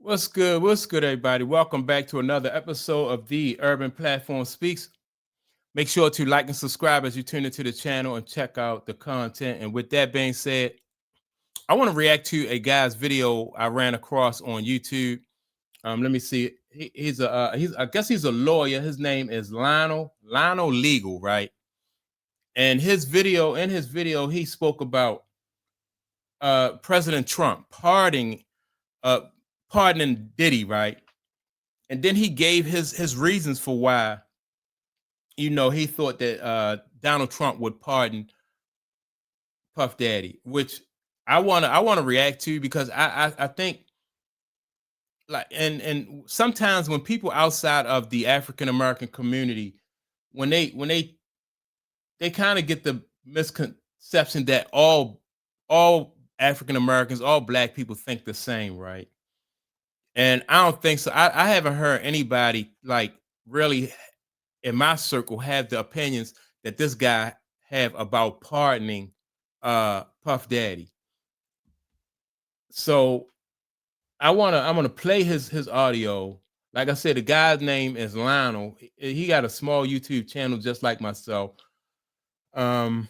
What's good? What's good, everybody? Welcome back to another episode of the Urban Platform Speaks. Make sure to like and subscribe as you tune into the channel and check out the content. And with that being said, I want to react to a guy's video I ran across on YouTube. Let me see. He's I guess he's a lawyer. His name is Lionel Legal, right? And in his video, he spoke about President Trump uh pardoning Diddy, right? And then he gave his reasons for why, he thought that Donald Trump would pardon Puff Daddy, which I wanna react to because I think, like, and sometimes when people outside of the African American community, when they kind of get the misconception that all African Americans, all black people think the same, right? And I don't think so. I haven't heard anybody, like, really in my circle have the opinions that this guy have about pardoning Puff Daddy. So I'm gonna play his audio. Like I said, the guy's name is Lionel. He got a small YouTube channel just like myself. Um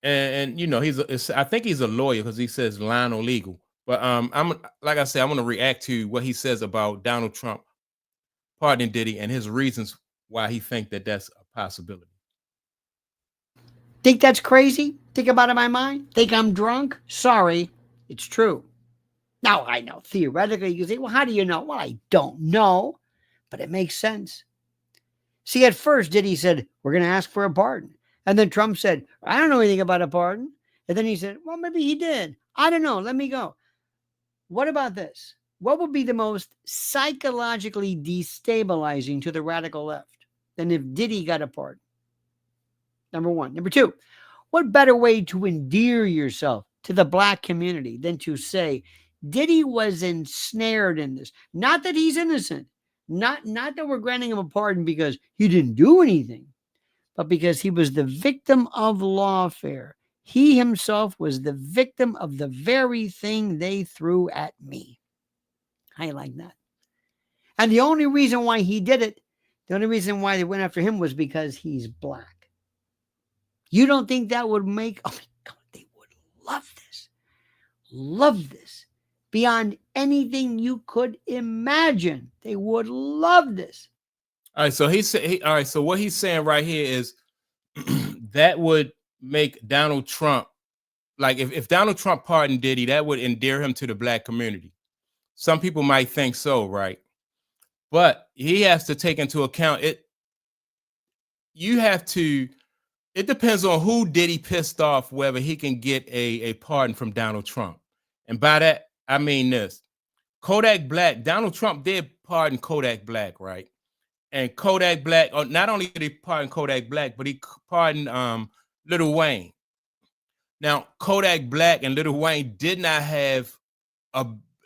and I think he's a lawyer because he says Lionel Legal. But I'm like I said, I'm gonna react to what he says about Donald Trump pardoning Diddy and his reasons why he think that that's a possibility. Think that's crazy? Think about it in my mind? Think I'm drunk? Sorry, it's true. Now, I know theoretically you can say, well, how do you know? Well, I don't know, but it makes sense. See, at first, Diddy said, we're going to ask for a pardon. And then Trump said, I don't know anything about a pardon. And then he said, well, maybe he did. I don't know. Let me go. What about this? What would be the most psychologically destabilizing to the radical left than if Diddy got a pardon? Number one. Number two, what better way to endear yourself to the black community than to say Diddy was ensnared in this? Not that he's innocent, not that we're granting him a pardon because he didn't do anything, but because he was the victim of lawfare. He himself was the victim of the very thing they threw at me. How you like that? And the only reason why he did it, the only reason why they went after him was because he's black. You don't think that would make, oh my God, they would love this beyond anything you could imagine. They would love this. All right, so all right, so what he's saying right here is that would make Donald Trump, like, if Donald Trump pardoned Diddy, that would endear him to the black community. Some people might think so, right? But he has to take into account it. It depends on who Diddy pissed off, whether he can get a pardon from Donald Trump. And by that, I mean this. Kodak Black, Donald Trump did pardon Kodak Black, right? And Kodak Black, not only did he pardon Kodak Black, but he pardoned Lil Wayne. Now, Kodak Black and Lil Wayne did not have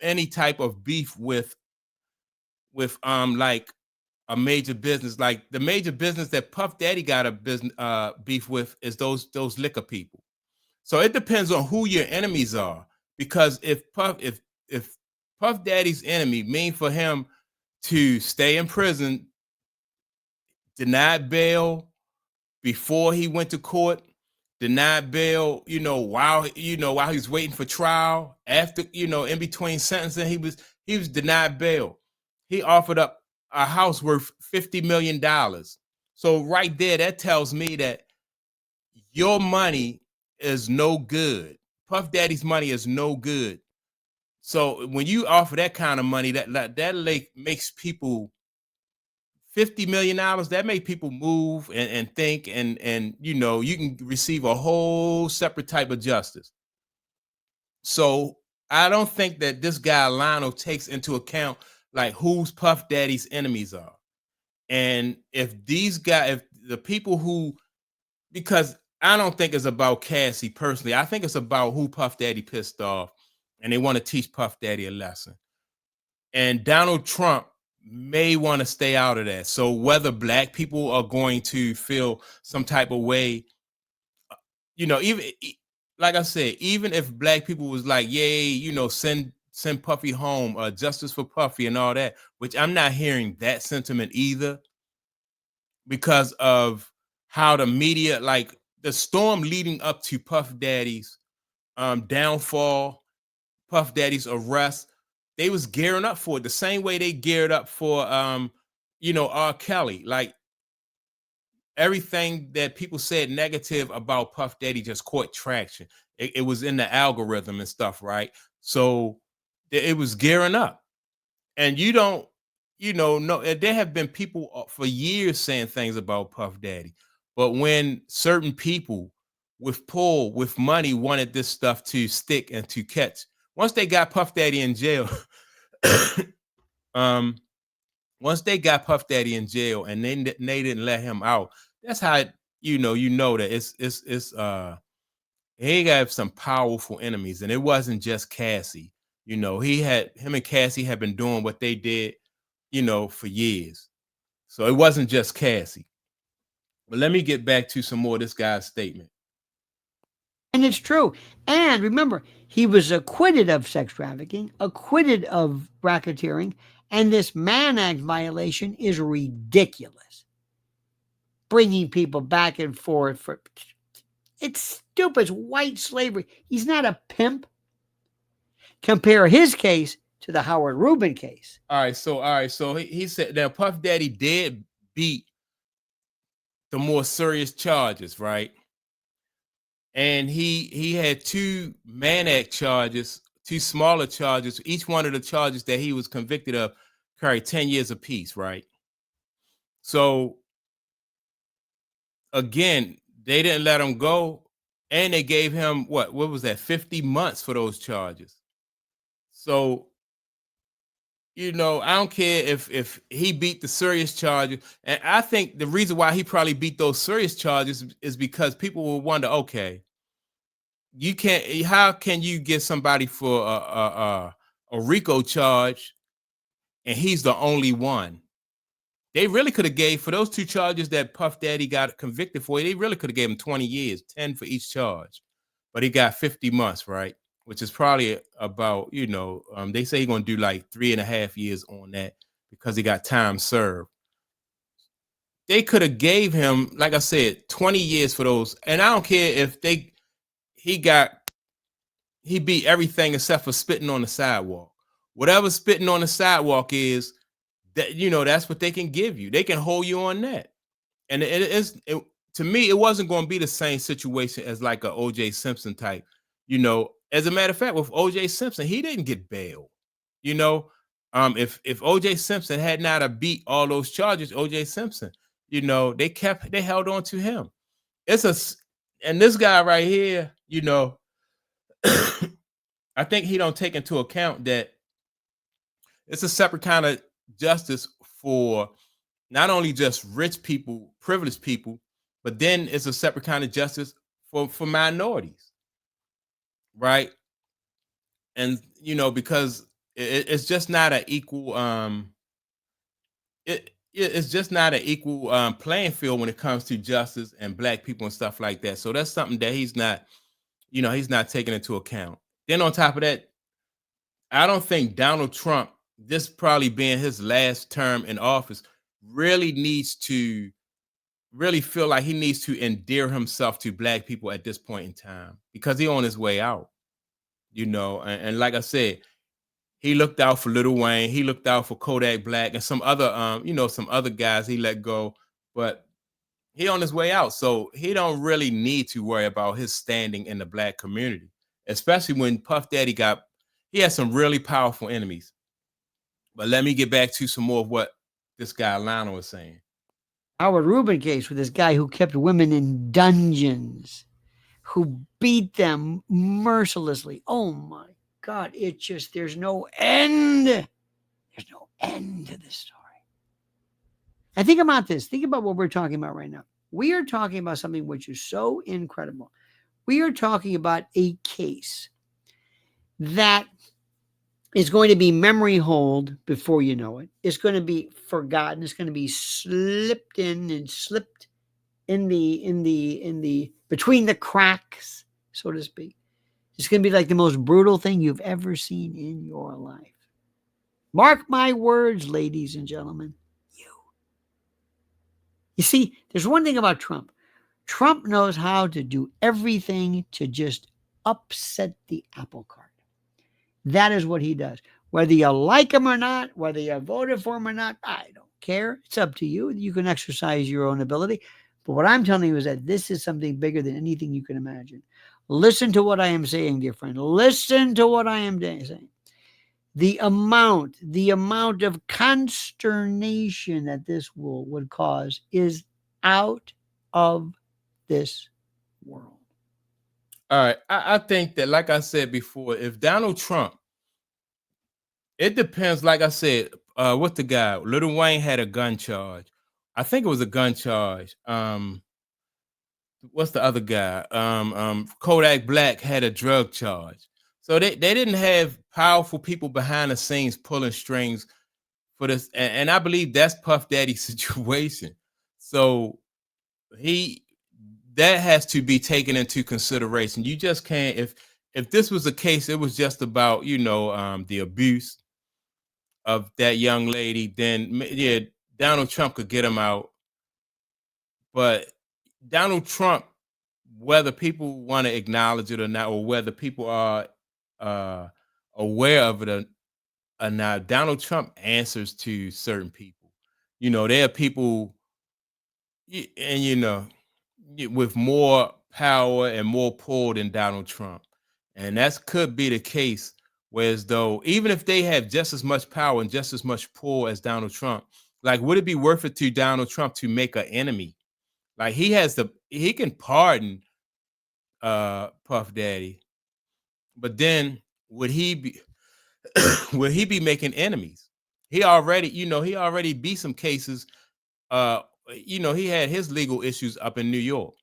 any type of beef with like a major business. Like, the major business that Puff Daddy got a business beef with is those liquor people. So it depends on who your enemies are, because if Puff Daddy's enemy mean for him to stay in prison, denied bail before he went to court, denied bail, while he's waiting for trial, after, in between sentencing, he was denied bail. He offered up a house worth $50 million. So right there, that tells me that your money is no good. Puff Daddy's money is no good. So when you offer that kind of money, that makes people $50 million, that make people move and think, and you can receive a whole separate type of justice. So I don't think that this guy Lionel takes into account, like, who's Puff Daddy's enemies are. And if the people who, because I don't think it's about Cassie personally. I think it's about who Puff Daddy pissed off, and they want to teach Puff Daddy a lesson. And Donald Trump may want to stay out of that. So whether black people are going to feel some type of way, even like I said, even if black people was like, yay, send send Puffy home, justice for Puffy and all that, which I'm not hearing that sentiment either because of how the media, like the storm leading up to Puff Daddy's downfall, Puff Daddy's arrest, they was gearing up for it the same way they geared up for R. Kelly. Like everything that people said negative about Puff Daddy just caught traction. It was in the algorithm and stuff, right? So it was gearing up. And you don't, no, there have been people for years saying things about Puff Daddy. But when certain people with pull, with money wanted this stuff to stick and to catch, once they got Puff Daddy in jail, once they got Puff Daddy in jail and they didn't let him out, that's how you know that it's he got some powerful enemies, and it wasn't just Cassie. Him and Cassie have been doing what they did, for years. So it wasn't just Cassie. But let me get back to some more of this guy's statement. And it's true. And remember, he was acquitted of sex trafficking, acquitted of racketeering, and this Mann Act violation is ridiculous. Bringing people back and forth it's stupid. It's white slavery. He's not a pimp. Compare his case to the Howard Rubin case. All right. So he said that Puff Daddy did beat the more serious charges, right? And he had 2 Mann Act charges, 2 smaller charges. Each one of the charges that he was convicted of carried 10 years apiece, right? So again, they didn't let him go, and they gave him what was that, 50 months for those charges. So, I don't care if he beat the serious charges. And I think the reason why he probably beat those serious charges is because people will wonder, okay, how can you get somebody for a RICO charge and he's the only one? They really could have gave for those 2 charges that Puff Daddy got convicted for. They really could have gave him 20 years, 10 for each charge, but he got 50 months, right? Which is probably about, they say he's going to do like 3.5 years on that because he got time served. They could have gave him, like I said, 20 years for those. And I don't care if he beat everything except for spitting on the sidewalk. Whatever spitting on the sidewalk is, that that's what they can give you. They can hold you on that. And to me, it wasn't going to be the same situation as like a OJ Simpson type. As a matter of fact, with OJ Simpson, he didn't get bail. If OJ Simpson had not have beat all those charges, OJ Simpson, they held on to him. And this guy right here, I think he don't take into account that it's a separate kind of justice for not only just rich people, privileged people, but then it's a separate kind of justice for minorities, right? And because it's just not an equal it's just not an equal playing field when it comes to justice and black people and stuff like that. So that's something that he's not taking into account. Then on top of that, I don't think Donald Trump, this probably being his last term in office, really feel like he needs to endear himself to black people at this point in time because he's on his way out, and like I said, he looked out for Lil Wayne, he looked out for Kodak Black and some other some other guys he let go, but he on his way out. So he don't really need to worry about his standing in the black community, especially when Puff Daddy he had some really powerful enemies. But let me get back to some more of what this guy Lionel was saying. Howard Rubin case with this guy who kept women in dungeons, who beat them mercilessly. Oh my God, there's no end. There's no end to this story. And think about this. Think about what we're talking about right now. We are talking about something which is so incredible. We are talking about a case that is going to be memory hold before you know it. It's going to be forgotten. It's going to be slipped in and slipped in the between the cracks, so to speak. It's going to be like the most brutal thing you've ever seen in your life. Mark my words, ladies and gentlemen. You see, there's one thing about Trump. Trump knows how to do everything to just upset the apple cart. That is what he does. Whether you like him or not, whether you voted for him or not, I don't care. It's up to you. You can exercise your own ability. But what I'm telling you is that this is something bigger than anything you can imagine. Listen to what I am saying, dear friend. Listen to what I am saying. The amount of consternation that this would cause is out of this world. All right. I think that, like I said before, if Donald Trump, it depends. Like I said, what's the guy? Lil Wayne had a gun charge. I think it was a gun charge. What's the other guy? Kodak Black had a drug charge. So they didn't have powerful people behind the scenes pulling strings for this. And I believe that's Puff Daddy's situation. So that has to be taken into consideration. You just can't, if this was a case, it was just about, the abuse of that young lady, then yeah, Donald Trump could get him out. But Donald Trump, whether people want to acknowledge it or not, or whether people are aware of it or not, Donald Trump answers to certain people. There are people, and with more power and more pull than Donald Trump, and that could be the case. Whereas though, even if they have just as much power and just as much pull as Donald Trump, like, would it be worth it to Donald Trump to make an enemy? Like, he can pardon Puff Daddy, but then would he be making enemies? He already beat some cases. He had his legal issues up in New York,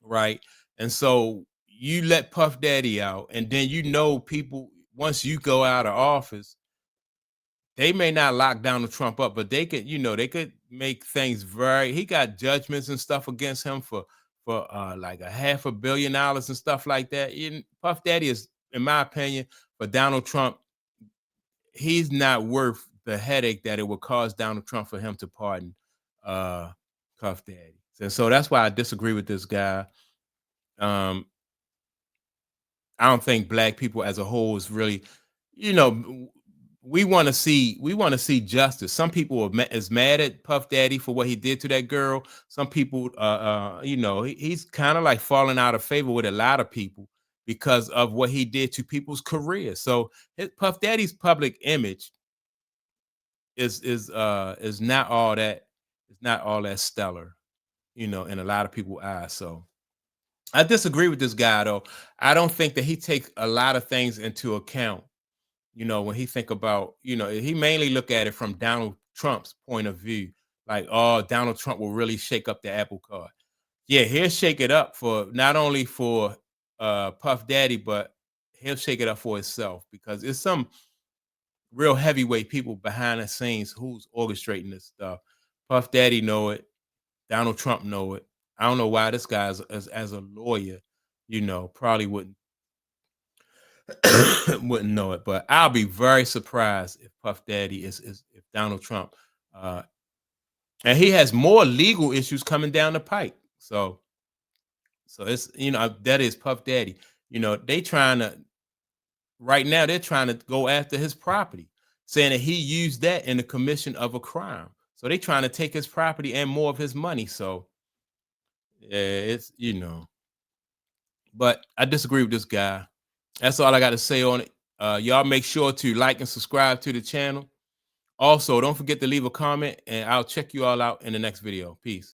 right? And so you let Puff Daddy out, and then people, once you go out of office, they may not lock Donald Trump up, but they could make things he got judgments and stuff against him for like $500 million and stuff like that. Puff Daddy is, in my opinion, for Donald Trump, he's not worth the headache that it would cause Donald Trump for him to pardon Puff Daddy. And so that's why I disagree with this guy. I don't think black people as a whole is really, we want to see justice. Some people is mad at Puff Daddy for what he did to that girl. Some people, he's kind of like falling out of favor with a lot of people because of what he did to people's careers. So Puff Daddy's public image is not all that stellar, in a lot of people's eyes. So I disagree with this guy, though. I don't think that he takes a lot of things into account. When he think about, he mainly look at it from Donald Trump's point of view. Like, oh, Donald Trump will really shake up the apple cart. Yeah, he'll shake it up for not only for Puff Daddy, but he'll shake it up for himself, because it's some real heavyweight people behind the scenes who's orchestrating this stuff. Puff Daddy know it. Donald Trump know it. I don't know why this guy, as a lawyer, probably wouldn't know it, but I'll be very surprised if Puff Daddy is if Donald Trump, and he has more legal issues coming down the pipe. So it's, that is Puff Daddy. Right now they're trying to go after his property, saying that he used that in the commission of a crime. So they're trying to take his property and more of his money. So yeah, it's, but I disagree with this guy. That's all I got to say on it. Y'all make sure to like and subscribe to the channel. Also, don't forget to leave a comment, and I'll check you all out in the next video. Peace.